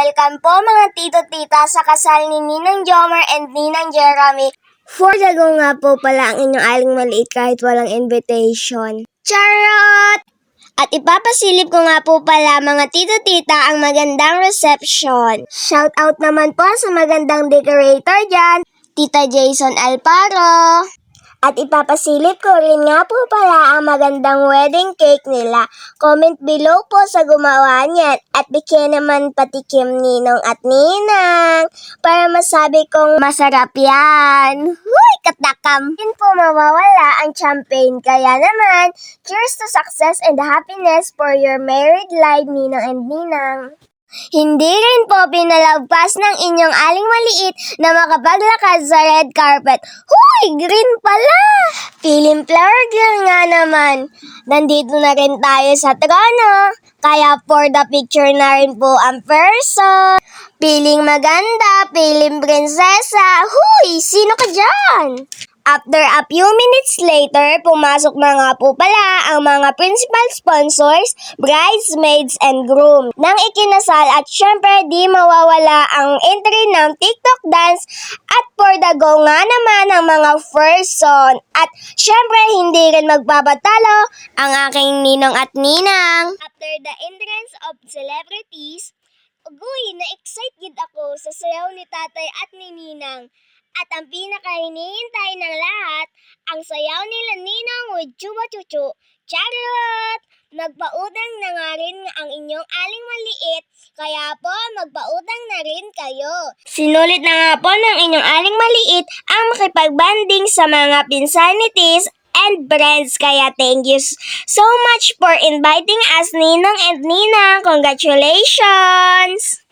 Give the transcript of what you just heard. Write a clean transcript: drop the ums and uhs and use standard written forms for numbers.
welcome po mga tito-tita sa kasal ni Ninang Jomar and Ninang Jeremy. For the go nga po pala ang inyong aling maliit kahit walang invitation. Charot! At ipapasilip ko nga po pala mga tito-tita ang magandang reception. Shout out naman po sa magandang decorator dyan, Tita Jason Alparo. At ipapasilip ko rin nga po pala ang magandang wedding cake nila. Comment below po sa gumawa niyan at bigyan naman patikim ninong at ninang para masabi kong masarap yan. Huy, katakam! Hindi po mawawala ang champagne. Kaya naman, cheers to success and happiness for your married life, ninong and ninang. Hindi rin po pinalagpas ng inyong aling maliit na makapaglakad sa red carpet. Huy! Green pala! Feeling flower girl nga naman. Nandito na rin tayo sa trono. Kaya for the picture na rin po ang person. Feeling maganda, feeling prinsesa. Huy! Sino ka dyan? After a few minutes later, pumasok na nga po pala ang mga principal sponsors, bridesmaids, and groom ng ikinasal at syempre di mawawala ang entry ng TikTok dance at for the go nga naman ang mga first song. At syempre hindi rin magpapatalo ang aking ninong at ninang. After the entrance of celebrities, na-excite ako sa sayaw ni tatay at ni ninang. At ang pinaka-hinihintay ng lahat, ang sayaw nila ninang with Chuba Chuchu. Charot! Magpautang na nga rin ang inyong aling maliit, kaya po magpautang na rin kayo. Sinulit na nga po ng inyong aling maliit ang makipagbanding sa mga pinsanities and friends. Kaya thank you so much for inviting us, ninong and ninang. Congratulations!